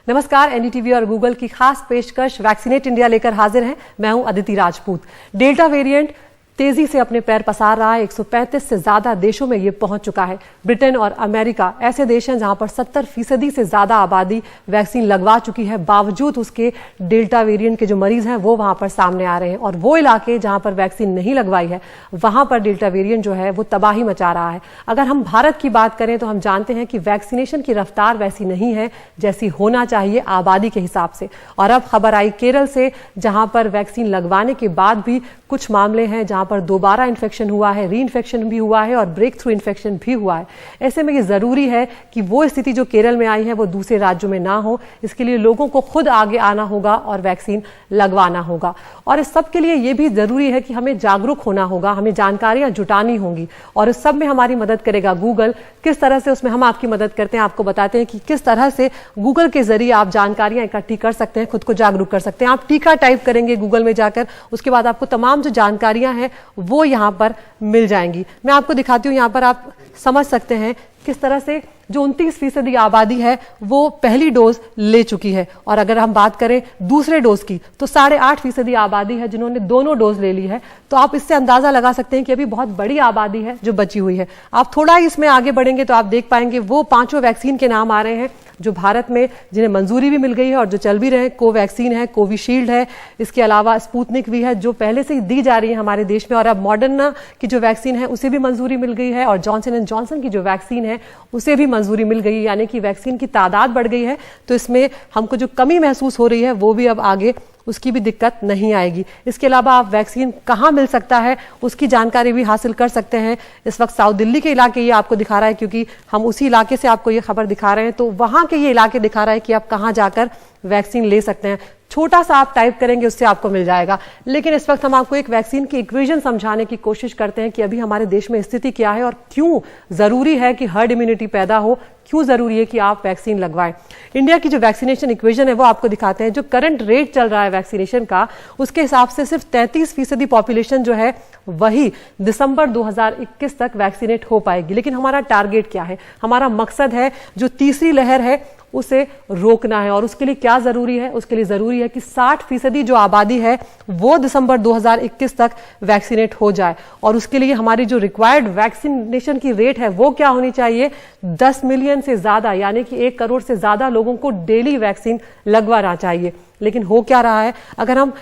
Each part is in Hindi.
नमस्कार, एनडीटीवी और गूगल की खास पेशकश वैक्सीनेट इंडिया लेकर हाजिर हैं। मैं हूं अदिति राजपूत। डेल्टा वेरिएंट तेजी से अपने पैर पसार रहा है। 135 से ज्यादा देशों में ये पहुंच चुका है। ब्रिटेन और अमेरिका ऐसे देश हैं जहां पर 70% से ज्यादा आबादी वैक्सीन लगवा चुकी है। बावजूद उसके डेल्टा वेरिएंट के जो मरीज हैं वो वहां पर सामने आ रहे हैं, और वो इलाके जहां पर वैक्सीन नहीं लगवाई है वहां पर डेल्टा वेरिएंट जो है वो तबाही मचा रहा है। अगर हम भारत की बात करें तो हम जानते हैं कि वैक्सीनेशन की रफ्तार वैसी नहीं है जैसी होना चाहिए आबादी के हिसाब से। और अब खबर आई केरल से, जहां पर वैक्सीन लगवाने के बाद भी कुछ मामले हैं जहां पर दोबारा इन्फेक्शन हुआ है, री इन्फेक्शन भी हुआ है और ब्रेक थ्रू इन्फेक्शन भी हुआ है। ऐसे में ये जरूरी है कि वो स्थिति जो केरल में आई है वो दूसरे राज्यों में ना हो। इसके लिए लोगों को खुद आगे आना होगा और वैक्सीन लगवाना होगा। और इस सब के लिए ये भी जरूरी है कि हमें जागरूक होना होगा, हमें जानकारियां जुटानी होंगी, और इस सब में हमारी मदद करेगा गूगल। किस तरह से उसमें हम आपकी मदद करते हैं, आपको बताते हैं कि किस तरह से गूगल के जरिए आप जानकारियां इकट्ठी कर सकते हैं, खुद को जागरूक कर सकते हैं। आप टीका टाइप करेंगे गूगल में जाकर, उसके बाद आपको तमाम जो जानकारियां हैं वो यहां पर मिल जाएंगी। मैं आपको दिखाती हूं, यहां पर आप समझ सकते हैं किस तरह से जो 29% आबादी है वो पहली डोज ले चुकी है। और अगर हम बात करें दूसरे डोज की तो 8.5% आबादी है जिन्होंने दोनों डोज ले ली है। तो आप इससे अंदाजा लगा सकते हैं कि अभी बहुत बड़ी आबादी है जो बची हुई है। आप थोड़ा ही इसमें आगे बढ़ेंगे तो आप देख पाएंगे वो 5 वैक्सीन के नाम आ रहे हैं जो भारत में जिन्हें मंजूरी भी मिल गई है और जो चल भी रहे हैं। कोवैक्सीन है, कोविशील्ड है, इसके अलावा स्पुतनिक भी है जो पहले से ही दी जा रही है हमारे देश में, और अब मॉडर्ना की जो वैक्सीन है उसे भी मंजूरी मिल गई है, और जॉनसन एंड जॉनसन की जो वैक्सीन है उसे भी मंजूरी मिल गई है। यानी कि वैक्सीन की तादाद बढ़ गई है, तो इसमें हमको जो कमी महसूस हो रही है वो भी अब आगे उसकी भी दिक्कत नहीं आएगी। इसके अलावा आप वैक्सीन कहाँ मिल सकता है उसकी जानकारी भी हासिल कर सकते हैं। इस वक्त साउथ दिल्ली के इलाके ये आपको दिखा रहा है, क्योंकि हम उसी इलाके से आपको ये खबर दिखा रहे हैं। तो वहां के ये इलाके दिखा रहा है कि आप कहाँ जाकर वैक्सीन ले सकते हैं। छोटा सा आप टाइप करेंगे उससे आपको मिल जाएगा। लेकिन इस वक्त हम आपको एक वैक्सीन की इक्वेशन समझाने की कोशिश करते हैं कि अभी हमारे देश में स्थिति क्या है और क्यों जरूरी है कि हर्ड इम्यूनिटी पैदा हो, क्यों जरूरी है कि आप वैक्सीन लगवाएं। इंडिया की जो वैक्सीनेशन इक्वेशन है वो आपको दिखाते हैं। जो करंट रेट चल रहा है वैक्सीनेशन का, उसके हिसाब से सिर्फ 33% पॉपुलेशन जो है वही दिसंबर 2021 तक वैक्सीनेट हो पाएगी। लेकिन हमारा टारगेट क्या है, हमारा मकसद है जो तीसरी लहर है उसे रोकना है। और उसके लिए क्या जरूरी है, उसके लिए जरूरी है कि 60% जो आबादी है वो दिसंबर 2021 तक वैक्सीनेट हो जाए। और उसके लिए हमारी जो रिक्वायर्ड वैक्सीनेशन की रेट है वो क्या होनी चाहिए, 10 मिलियन से ज्यादा, यानी कि 1 करोड़ से ज्यादा लोगों को डेली वैक्सीन लगवाना चाहिए। लेकिन हो क्या रहा है, अगर हम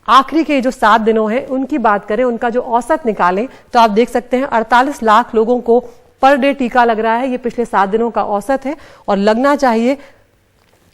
आखिरी के जो 7 दिनों हैं उनकी बात करें, उनका जो औसत निकालें तो आप देख सकते हैं 48 लाख लोगों को पर डे टीका लग रहा है। ये पिछले 7 दिनों का औसत है, और लगना चाहिए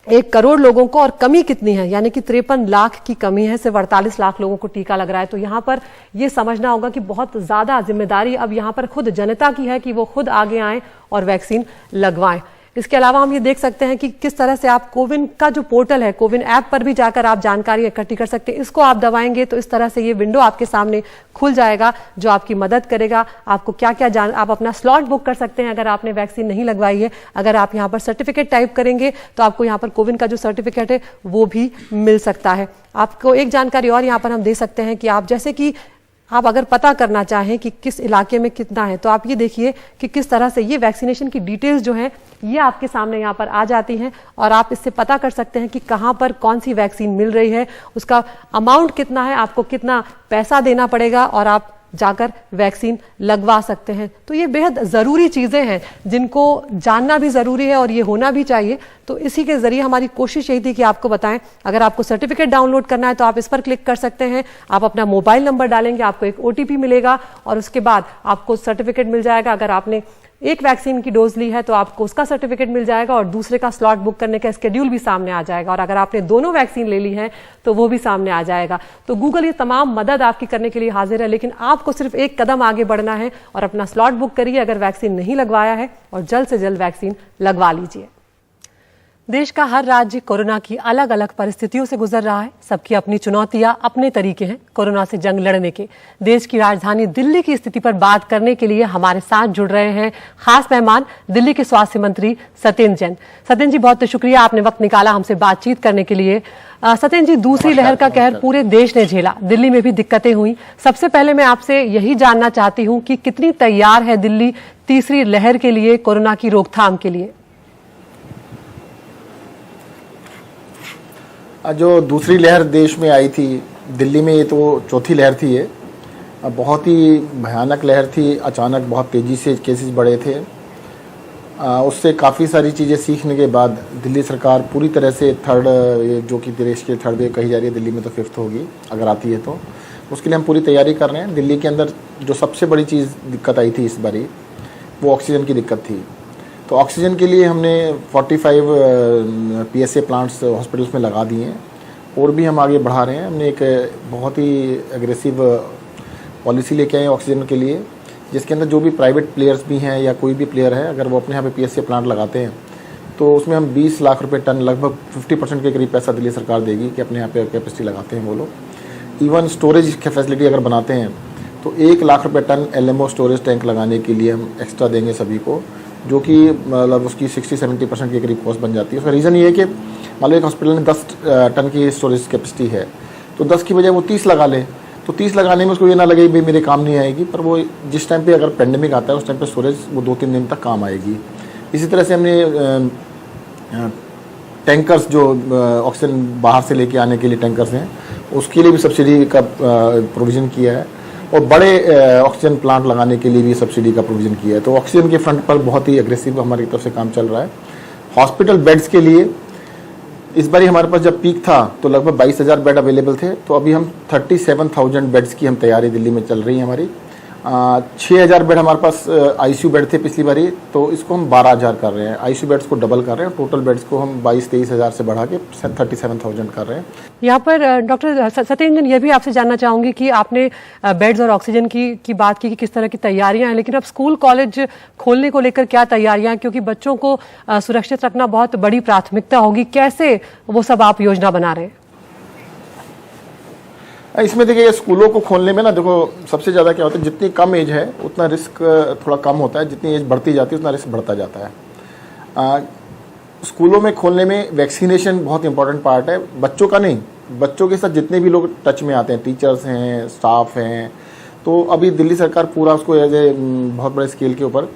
1 करोड़ लोगों को। और कमी कितनी है, यानी कि 53 लाख की कमी है, सिर्फ 48 लाख लोगों को टीका लग रहा है। तो यहां पर यह समझना होगा कि बहुत ज्यादा जिम्मेदारी अब यहां पर खुद जनता की है कि वो खुद आगे आए और वैक्सीन लगवाएं। इसके अलावा हम ये देख सकते हैं कि किस तरह से आप कोविन का जो पोर्टल है, कोविन ऐप पर भी जाकर आप जानकारी इकट्ठी कर सकते हैं। इसको आप दबाएंगे तो इस तरह से ये विंडो आपके सामने खुल जाएगा जो आपकी मदद करेगा। आपको क्या क्या आप अपना स्लॉट बुक कर सकते हैं अगर आपने वैक्सीन नहीं लगवाई है। अगर आप यहाँ पर सर्टिफिकेट टाइप करेंगे तो आपको यहाँ पर कोविन का जो सर्टिफिकेट है वो भी मिल सकता है। आपको एक जानकारी और यहाँ पर हम दे सकते हैं कि आप जैसे कि आप अगर पता करना चाहें कि किस इलाके में कितना है, तो आप ये देखिए कि किस तरह से ये वैक्सीनेशन की डिटेल्स जो हैं ये आपके सामने यहाँ पर आ जाती हैं, और आप इससे पता कर सकते हैं कि कहाँ पर कौन सी वैक्सीन मिल रही है, उसका अमाउंट कितना है, आपको कितना पैसा देना पड़ेगा, और आप जाकर वैक्सीन लगवा सकते हैं। तो ये बेहद जरूरी चीजें हैं जिनको जानना भी जरूरी है और ये होना भी चाहिए। तो इसी के जरिए हमारी कोशिश यही थी कि आपको बताएं। अगर आपको सर्टिफिकेट डाउनलोड करना है तो आप इस पर क्लिक कर सकते हैं। आप अपना मोबाइल नंबर डालेंगे, आपको एक OTP मिलेगा, और उसके बाद आपको सर्टिफिकेट मिल जाएगा। अगर आपने एक वैक्सीन की डोज ली है तो आपको उसका सर्टिफिकेट मिल जाएगा, और दूसरे का स्लॉट बुक करने का स्केड्यूल भी सामने आ जाएगा। और अगर आपने दोनों वैक्सीन ले ली है तो वो भी सामने आ जाएगा। तो गूगल ये तमाम मदद आपकी करने के लिए हाजिर है, लेकिन आपको सिर्फ एक कदम आगे बढ़ना है और अपना स्लॉट बुक करिए अगर वैक्सीन नहीं लगवाया है, और जल्द से जल्द वैक्सीन लगवा लीजिए। देश का हर राज्य कोरोना की अलग अलग परिस्थितियों से गुजर रहा है। सबकी अपनी चुनौतियां, अपने तरीके हैं कोरोना से जंग लड़ने के। देश की राजधानी दिल्ली की स्थिति पर बात करने के लिए हमारे साथ जुड़ रहे हैं खास मेहमान, दिल्ली के स्वास्थ्य मंत्री सत्येंद्र जैन। सत्येंद्र जी, बहुत शुक्रिया, आपने वक्त निकाला हमसे बातचीत करने के लिए। सत्येंद्र जी, दूसरी लहर का कहर पूरे देश ने झेला, दिल्ली में भी दिक्कतें हुई। सबसे पहले मैं आपसे यही जानना चाहती हूँ कि कितनी तैयार है दिल्ली तीसरी लहर के लिए, कोरोना की रोकथाम के लिए? जो दूसरी लहर देश में आई थी, दिल्ली में ये तो चौथी लहर थी, ये बहुत ही भयानक लहर थी। अचानक बहुत तेज़ी से केसेस बढ़े थे। उससे काफ़ी सारी चीज़ें सीखने के बाद दिल्ली सरकार पूरी तरह से थर्ड, जो कि देश के थर्ड वेव कही जा रही है, दिल्ली में तो फिफ्थ होगी अगर आती है तो, उसके लिए हम पूरी तैयारी कर रहे हैं। दिल्ली के अंदर जो सबसे बड़ी चीज़ दिक्कत आई थी इस बारी, वो ऑक्सीजन की दिक्कत थी। तो ऑक्सीजन के लिए हमने 45 PSA प्लांट्स हॉस्पिटल्स में लगा दिए हैं और भी हम आगे बढ़ा रहे हैं। हमने एक बहुत ही एग्रेसिव पॉलिसी लेके आए हैं ऑक्सीजन के लिए, जिसके अंदर जो भी प्राइवेट प्लेयर्स भी हैं या कोई भी प्लेयर है, अगर वो अपने यहाँ पे PSA प्लांट लगाते हैं तो उसमें हम 20 लाख रुपए टन, लगभग 50% के करीब पैसा दिल्ली सरकार देगी कि अपने यहाँ पे कैपेसिटी लगाते हैं वो लोग। इवन स्टोरेज की फैसिलिटी अगर बनाते हैं तो 1 लाख रुपए टन LMO स्टोरेज टैंक लगाने के लिए हम एक्स्ट्रा देंगे सभी को, जो कि मतलब उसकी 60-70% के करीब कॉस्ट बन जाती है। उसका रीज़न ये है कि मान लो एक हॉस्पिटल में 10 टन की स्टोरेज कैपेसिटी है, तो 10 की बजाय वो 30 लगा ले, तो 30 लगाने में उसको ये ना लगे भाई मेरे काम नहीं आएगी, पर वो जिस टाइम पे अगर पेंडेमिक आता है उस टाइम पे स्टोरेज वो 2-3 दिन तक काम आएगी। इसी तरह से हमने टैंकर्स जो ऑक्सीजन बाहर से लेके आने के लिए टैंकर्स हैं, उसके लिए भी सब्सिडी का प्रोविज़न किया है और बड़े ऑक्सीजन प्लांट लगाने के लिए भी सब्सिडी का प्रोविज़न किया है। तो ऑक्सीजन के फ्रंट पर बहुत ही एग्रेसिव हमारी तरफ से काम चल रहा है। हॉस्पिटल बेड्स के लिए इस बार हमारे पास जब पीक था तो लगभग 22,000 बेड अवेलेबल थे, तो अभी हम 37,000 बेड्स की हम तैयारी दिल्ली में चल रही है हमारी। 6,000 बेड हमारे पास ICU बेड थे पिछली बारी, तो इसको हम 12,000 कर रहे हैं। ICU बेड्स को डबल कर रहे हैं, टोटल बेड्स को हम 22-23,000 से बढ़ा के 37,000 कर रहे हैं। यहाँ पर डॉक्टर सत्येंद्र, ये भी आपसे जानना चाहूंगी कि आपने बेड्स और ऑक्सीजन की बात की कि किस तरह की तैयारियां हैं, लेकिन अब स्कूल कॉलेज खोलने को लेकर क्या तैयारियां हैं, क्योंकि बच्चों को सुरक्षित रखना बहुत बड़ी प्राथमिकता होगी, कैसे वो सब आप योजना बना रहे हैं? इसमें देखिए स्कूलों को खोलने में ना, देखो सबसे ज़्यादा क्या होता है, जितनी कम एज है उतना रिस्क थोड़ा कम होता है, जितनी एज बढ़ती जाती है उतना रिस्क बढ़ता जाता है। स्कूलों में खोलने में वैक्सीनेशन बहुत इंपॉर्टेंट पार्ट है, बच्चों का नहीं, बच्चों के साथ जितने भी लोग टच में आते हैं, टीचर्स हैं, स्टाफ हैं, तो अभी दिल्ली सरकार पूरा उसको एज ए बहुत बड़े स्केल के ऊपर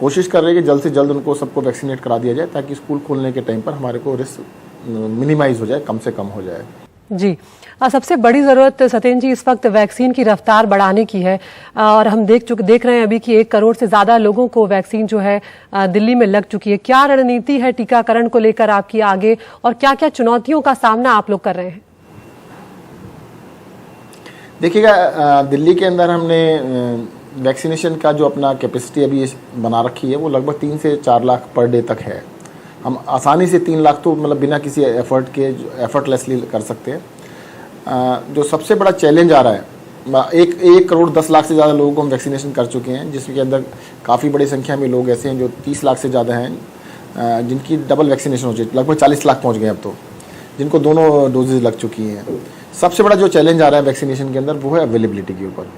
कोशिश कर रही है कि जल्द से जल्द उनको सबको वैक्सीनेट करा दिया जाए, ताकि स्कूल खोलने के टाइम पर हमारे को रिस्क मिनिमाइज हो जाए, कम से कम हो जाए। जी, सबसे बड़ी ज़रूरत सत्येंद्र जी इस वक्त वैक्सीन की रफ्तार बढ़ाने की है, और हम देख रहे हैं अभी कि 1 करोड़ से ज़्यादा लोगों को वैक्सीन जो है दिल्ली में लग चुकी है। क्या रणनीति है टीकाकरण को लेकर आपकी आगे, और क्या क्या चुनौतियों का सामना आप लोग कर रहे हैं? देखिएगा, दिल्ली के अंदर हमने वैक्सीनेशन का जो अपना कैपेसिटी अभी बना रखी है वो लगभग 3 से 4 लाख पर डे तक है। हम आसानी से 3 लाख तो मतलब बिना किसी एफर्टलेसली कर सकते हैं। जो सबसे बड़ा चैलेंज आ रहा है, 1 करोड़ 10 लाख से ज़्यादा लोगों को हम वैक्सीनेशन कर चुके हैं, जिसके अंदर काफ़ी बड़ी संख्या में लोग ऐसे हैं जो 30 लाख से ज़्यादा हैं जिनकी डबल वैक्सीनेशन हो चुकी, लगभग 40 लाख पहुँच गए अब तो, जिनको दोनों डोजेज लग चुकी हैं। सबसे बड़ा जो चैलेंज आ रहा है वैक्सीनेशन के अंदर वो है अवेलेबिलिटी के ऊपर।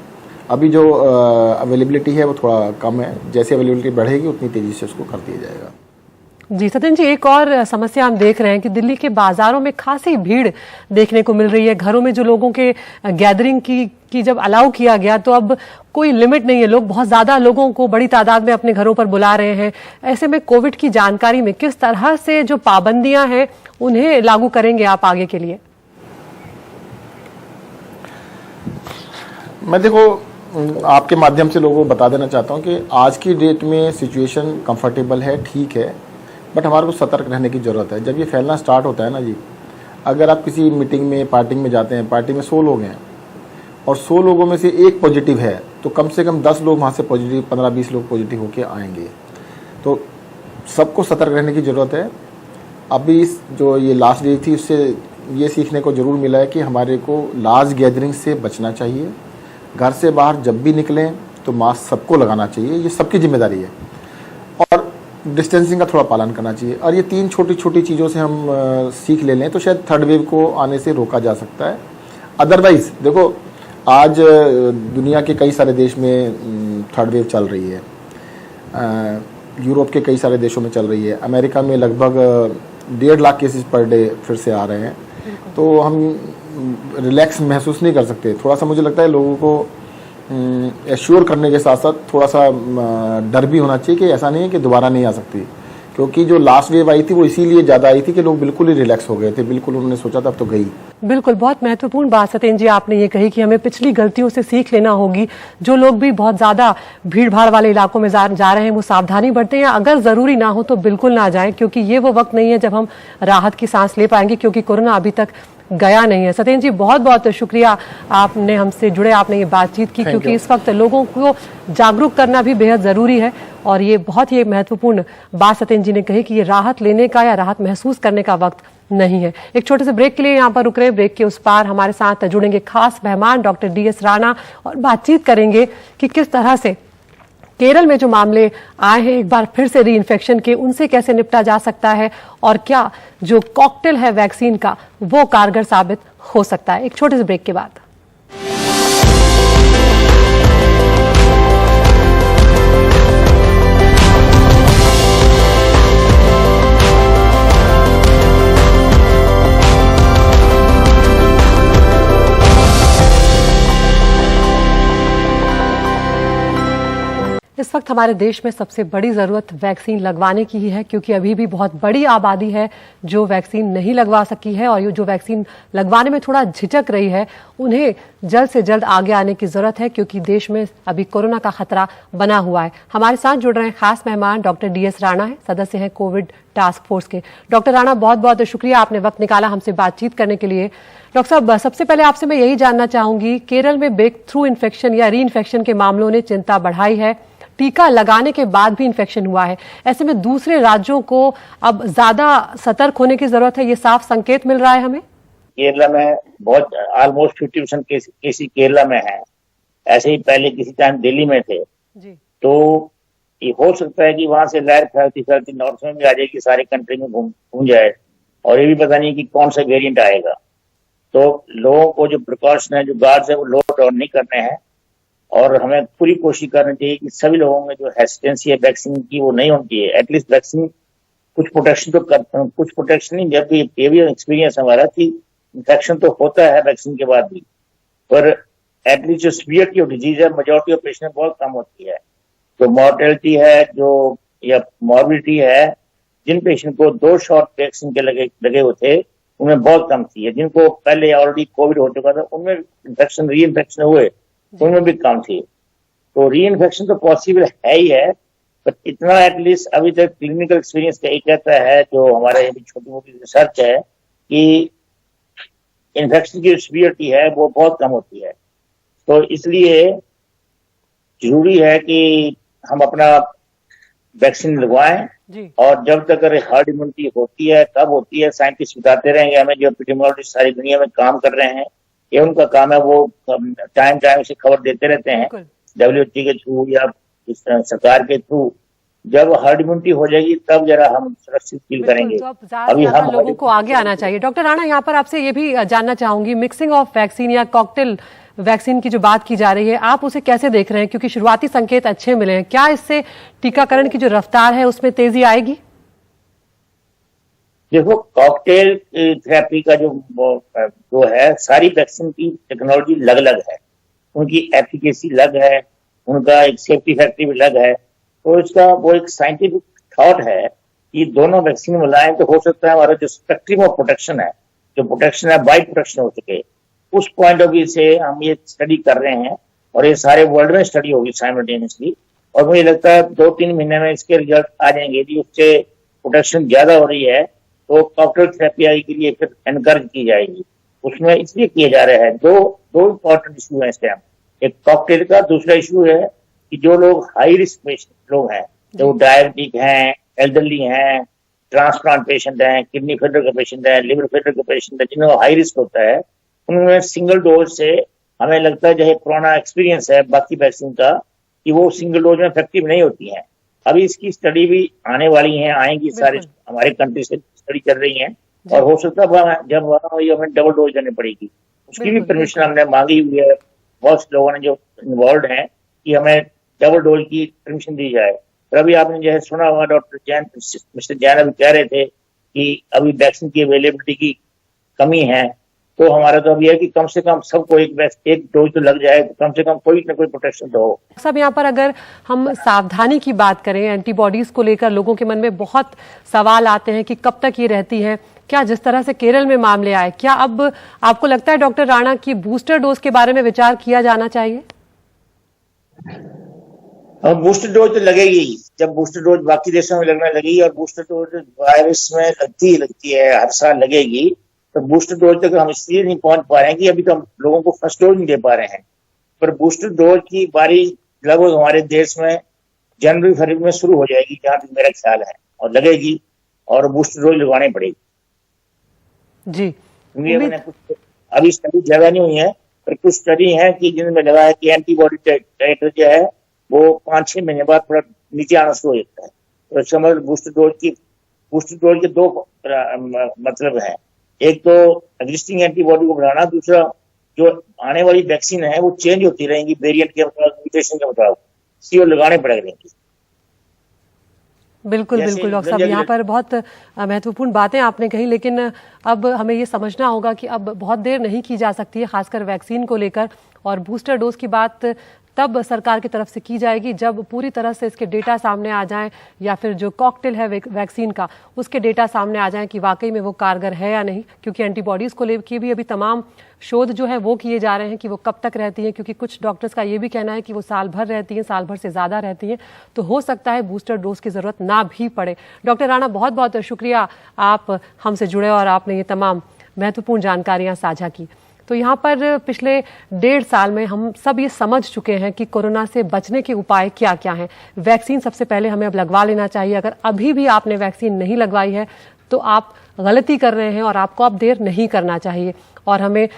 अभी जो अवेलेबिलिटी है वो थोड़ा कम है, जैसे अवेलेबिलिटी बढ़ेगी उतनी तेज़ी से उसको कर दिया जाएगा। जी सत्येंद्र जी, एक और समस्या हम देख रहे हैं कि दिल्ली के बाजारों में खासी भीड़ देखने को मिल रही है। घरों में जो लोगों के गैदरिंग की जब अलाउ किया गया तो अब कोई लिमिट नहीं है, लोग बहुत ज़्यादा लोगों को बड़ी तादाद में अपने घरों पर बुला रहे हैं। ऐसे में कोविड की जानकारी में किस तरह से जो पाबंदियां हैं उन्हें लागू करेंगे आप आगे के लिए? मैं देखो आपके माध्यम से लोगों को बता देना चाहता हूँ कि आज की डेट में सिचुएशन कंफर्टेबल है, ठीक है, बट हमारे को सतर्क रहने की ज़रूरत है। जब ये फैलना स्टार्ट होता है ना जी, अगर आप किसी मीटिंग में, पार्टी में जाते हैं, पार्टी में 100 लोग हैं और 100 लोगों में से 1 पॉजिटिव है, तो कम से कम 10 लोग वहाँ से पॉजिटिव, 15-20 लोग पॉजिटिव होके आएंगे। तो सबको सतर्क रहने की ज़रूरत है। अभी जो ये लास्ट डे थी उससे ये सीखने को ज़रूर मिला है कि हमारे को लार्ज गैदरिंग से बचना चाहिए। घर से बाहर जब भी निकलें तो मास्क सबको लगाना चाहिए, ये सबकी जिम्मेदारी है, और डिस्टेंसिंग का थोड़ा पालन करना चाहिए। और ये 3 छोटी छोटी चीज़ों से हम सीख ले लें तो शायद थर्ड वेव को आने से रोका जा सकता है। अदरवाइज़ देखो आज दुनिया के कई सारे देश में थर्ड वेव चल रही है, यूरोप के कई सारे देशों में चल रही है, अमेरिका में लगभग 1.5 लाख केसेस पर डे फिर से आ रहे हैं। तो हम रिलैक्स महसूस नहीं कर सकते। थोड़ा सा मुझे लगता है लोगों को एश्योर करने के साथ साथ थोड़ा सा डर भी होना चाहिए कि ऐसा नहीं है कि दोबारा नहीं आ सकती, क्योंकि जो लास्ट वेव आई थी वो इसीलिए ज्यादा आई थी कि लोग बिल्कुल ही रिलैक्स हो गए थे, बिल्कुल उन्होंने सोचा था अब तो गई। बिल्कुल, बहुत महत्वपूर्ण बात सत्येंद्र जी आपने ये कही कि हमें पिछली गलतियों से सीख लेना होगी। जो लोग भी बहुत ज्यादा भीड़ भाड़ वाले इलाकों में जा रहे हैं वो सावधानी बरतें, या अगर जरूरी ना हो तो बिल्कुल ना जाएं, क्योंकि ये वो वक्त नहीं है जब हम राहत की सांस ले पाएंगे, क्योंकि कोरोना अभी तक गया नहीं है। सत्येंद्र जी बहुत बहुत शुक्रिया, आपने हमसे जुड़े, आपने ये बातचीत की, क्योंकि इस वक्त लोगों को जागरूक करना भी बेहद जरूरी है। और ये बहुत ही महत्वपूर्ण बात सत्येंद्र जी ने कही कि ये राहत लेने का या राहत महसूस करने का वक्त नहीं है। एक छोटे से ब्रेक के लिए यहाँ पर रुक रहे, ब्रेक के उस पार हमारे साथ जुड़ेंगे खास मेहमान डॉक्टर DS राणा, और बातचीत करेंगे कि किस तरह से केरल में जो मामले आए हैं एक बार फिर से री इन्फेक्शन के, उनसे कैसे निपटा जा सकता है, और क्या जो कॉकटेल है वैक्सीन का वो कारगर साबित हो सकता है। एक छोटे से ब्रेक के बाद। इस वक्त हमारे देश में सबसे बड़ी जरूरत वैक्सीन लगवाने की ही है, क्योंकि अभी भी बहुत बड़ी आबादी है जो वैक्सीन नहीं लगवा सकी है, और जो वैक्सीन लगवाने में थोड़ा झिझक रही है उन्हें जल्द से जल्द आगे आने की जरूरत है, क्योंकि देश में अभी कोरोना का खतरा बना हुआ है। हमारे साथ जुड़ रहे हैं खास मेहमान डॉक्टर DS राणा है, सदस्य हैं कोविड टास्क फोर्स के। डॉक्टर राणा बहुत बहुत शुक्रिया, आपने वक्त निकाला हमसे बातचीत करने के लिए। डॉक्टर साहब, सबसे पहले आपसे मैं यही जानना चाहूंगी, केरल में ब्रेक थ्रू इन्फेक्शन या री इन्फेक्शन के मामलों ने चिंता बढ़ाई है, टीका लगाने के बाद भी इन्फेक्शन हुआ है, ऐसे में दूसरे राज्यों को अब ज्यादा सतर्क होने की जरूरत है, ये साफ संकेत मिल रहा है हमें। केरला में बहुत ऑलमोस्ट 50% केस केरला में है, ऐसे ही पहले किसी टाइम दिल्ली में थे जी। तो ये हो सकता है कि वहां से लहर फैलती फैलती नॉर्थ में भी आ जाएगी, सारे कंट्री में घूम जाए, और ये भी पता नहीं कि कौन सा वेरिएंट आएगा। तो लोगों को जो प्रिकॉशन है, जो गार्ड्स है, वो लो डाउन नहीं करने हैं, और हमें पूरी कोशिश करनी चाहिए कि सभी लोगों में जो हेसिटेंसी है वैक्सीन की वो नहीं होती है। एटलीस्ट वैक्सीन कुछ प्रोटेक्शन तो कुछ प्रोटेक्शन नहीं, जब ये भी एक्सपीरियंस हमारा कि इन्फेक्शन तो होता है वैक्सीन के बाद भी, पर एटलीस्ट जो सीवियरिटी ऑफ डिजीज है मेजॉरिटी ऑफ पेशेंट में बहुत कम होती है। तो मॉर्टेलिटी है जो या मॉर्बिडिटी है, जिन पेशेंट को 2 शॉट वैक्सीन के लगे हुए थे उनमें बहुत कम थी, जिनको पहले ऑलरेडी कोविड हो चुका था उनमें इन्फेक्शन री इन्फेक्शन हुए उनमें भी कम थी। तो री इन्फेक्शन तो पॉसिबल है ही है, पर इतना एटलीस्ट अभी तक क्लिनिकल एक्सपीरियंस का एक कहता है, जो हमारे छोटी मोटी रिसर्च है, कि इन्फेक्शन की सीवियरिटी है वो बहुत कम होती है। तो इसलिए जरूरी है कि हम अपना वैक्सीन लगवाएं, और जब तक हर्ड इम्यूनिटी होती है, कब होती है साइंटिस्ट बताते रहेंगे हमें, जो एपिडेमियोलॉजिस्ट सारी दुनिया में काम कर रहे हैं, ये उनका काम है, वो टाइम से खबर देते रहते हैं WHO के थ्रू या सरकार के थ्रू। जब हर्ड इम्यूनिटी हो जाएगी तब जरा हम सुरक्षित फील करेंगे। तो अभी हम लोगों को आगे आना चाहिए। डॉक्टर राणा, यहाँ पर आपसे ये भी जानना चाहूंगी, मिक्सिंग ऑफ वैक्सीन या कॉकटेल वैक्सीन की जो बात की जा रही है, आप उसे कैसे देख रहे हैं, क्योंकि शुरुआती संकेत अच्छे मिले हैं, क्या इससे टीकाकरण की जो रफ्तार है उसमें तेजी आएगी? देखो, कॉकटेल थेरेपी का जो है, सारी वैक्सीन की टेक्नोलॉजी अलग अलग है, उनकी एफिकेसी अलग है, उनका एक सेफ्टी फैक्टर भी अलग है। तो इसका वो एक साइंटिफिक थॉट है कि दोनों वैक्सीन मिलाएं तो हो सकता है हमारा जो स्पेक्ट्रम ऑफ प्रोटेक्शन है, जो प्रोटेक्शन है वाइड प्रोटेक्शन हो सके। उस पॉइंट ऑफ व्यू से हम ये स्टडी कर रहे हैं, और ये सारे वर्ल्ड में स्टडी होगी साइमल्टेनियसली, और मुझे लगता है 2-3 महीने में इसके रिजल्ट आ जाएंगे। यदि उससे प्रोटेक्शन ज्यादा हो रही है तो कॉकटेल थेरेपी के लिए फिर एनकरेज की जाएगी। उसमें इसलिए किए जा रहे हैं, दो इंपॉर्टेंट इशू है इस टाइम। एक कॉकटेल का, दूसरा इशू है कि जो लोग हाई रिस्क पेशेंट लोग हैं, जो डायबिटिक हैं, एल्डरली हैं, ट्रांसप्लांट पेशेंट हैं, किडनी फेलियर के पेशेंट हैं, लिवर फेलियर के पेशेंट हैं, जिन्हें हाई रिस्क होता है, उनमें सिंगल डोज से हमें लगता है, जो पुराना एक्सपीरियंस है बाकी वैक्सीन का, कि वो सिंगल डोज में इफेक्टिव नहीं होती है। अभी इसकी स्टडी भी आने वाली है, आएंगी, सारे हमारे कंट्री से स्टडी चल रही है, और हो सकता है जब हमें डबल डोज देनी पड़ेगी, उसकी भी परमिशन हमने मांगी हुई है। बहुत लोगों ने जो इन्वॉल्व हैं कि हमें डबल डोज की परमिशन दी जाए। और अभी आपने जो है सुना होगा, मिस्टर जैन अभी कह रहे थे कि अभी वैक्सीन की अवेलेबिलिटी की कमी है, तो हमारा तो अभी है कि कम से कम सबको एक डोज तो लग जाए, तो कम से कम कोई ना कोई प्रोटेक्शन तो हो। सब यहाँ पर अगर हम सावधानी की बात करें, एंटीबॉडीज को लेकर लोगों के मन में बहुत सवाल आते हैं कि कब तक ये रहती हैं। क्या जिस तरह से केरल में मामले आए, क्या अब आपको लगता है डॉक्टर राणा की बूस्टर डोज के बारे में विचार किया जाना चाहिए? अब बूस्टर डोज तो लगेगी, जब बूस्टर डोज बाकी देशों में लगने लगेगी, और बूस्टर डोज वायरस में लगती है, हर साल लगेगी। तो बूस्टर डोज तक हम इसलिए नहीं पहुंच पा रहे हैं कि अभी तो हम लोगों को फर्स्ट डोज नहीं दे पा रहे हैं, पर बूस्टर डोज की बारी लगभग हमारे देश में जनवरी फरवरी में शुरू हो जाएगी, जहां तक मेरा ख्याल है, और लगेगी, और बूस्टर डोज लगवानी पड़ेगी जी। मैंने कुछ अभी स्टडी ज्यादा नहीं हुई है, पर कुछ स्टडी है कि जिनमें लगा है कि एंटीबॉडी टाइटर जो है वो 5-6 महीने बाद थोड़ा नीचे आना शुरू हो जाता है। तो इसका मतलब बूस्टर डोज के दो मतलब है, एक तो एग्जिस्टिंग एंटीबॉडी को बढ़ाना, दूसरा जो आने वाली वैक्सीन है वो चेंज होती रहेंगी वेरिएंट के मुताबिक, म्यूटेशन के मुताबिक, इसलिए लगाने पड़ेंगे। बिल्कुल बिल्कुल डॉक्टर साहब, यहाँ पर बहुत महत्वपूर्ण बातें आपने कही, लेकिन अब हमें ये समझना होगा कि अब बहुत देर नहीं की जा सकती है, खासकर वैक्सीन को लेकर। और बूस्टर डोज की बात तब सरकार की तरफ से की जाएगी जब पूरी तरह से इसके डेटा सामने आ जाएं, या फिर जो कॉकटेल है वैक्सीन का उसके डेटा सामने आ जाएं कि वाकई में वो कारगर है या नहीं। क्योंकि एंटीबॉडीज को लेकर भी अभी तमाम शोध जो है वो किए जा रहे हैं कि वो कब तक रहती हैं, क्योंकि कुछ डॉक्टर्स का ये भी कहना है कि वो साल भर रहती हैं, साल भर से ज़्यादा रहती हैं। तो हो सकता है बूस्टर डोज की ज़रूरत ना भी पड़े। डॉक्टर राणा, बहुत बहुत शुक्रिया, आप हमसे जुड़े और आपने ये तमाम महत्वपूर्ण जानकारियाँ साझा की। तो यहाँ पर पिछले 1.5 साल में हम सब ये समझ चुके हैं कि कोरोना से बचने के उपाय क्या क्या हैं। वैक्सीन सबसे पहले हमें अब लगवा लेना चाहिए। अगर अभी भी आपने वैक्सीन नहीं लगवाई है तो आप गलती कर रहे हैं और आपको अब देर नहीं करना चाहिए। और हमें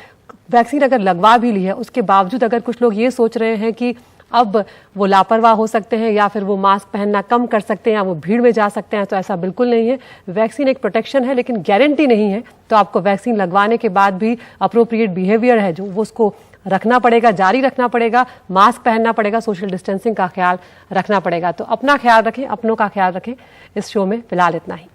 वैक्सीन अगर लगवा भी ली है, उसके बावजूद अगर कुछ लोग ये सोच रहे हैं कि अब वो लापरवाह हो सकते हैं या फिर वो मास्क पहनना कम कर सकते हैं या वो भीड़ में जा सकते हैं, तो ऐसा बिल्कुल नहीं है। वैक्सीन एक प्रोटेक्शन है, लेकिन गारंटी नहीं है। तो आपको वैक्सीन लगवाने के बाद भी अप्रोप्रिएट बिहेवियर है जो वो उसको रखना पड़ेगा, जारी रखना पड़ेगा, मास्क पहनना पड़ेगा, सोशल डिस्टेंसिंग का ख्याल रखना पड़ेगा। तो अपना ख्याल रखें, अपनों का ख्याल रखें। इस शो में फिलहाल इतना ही।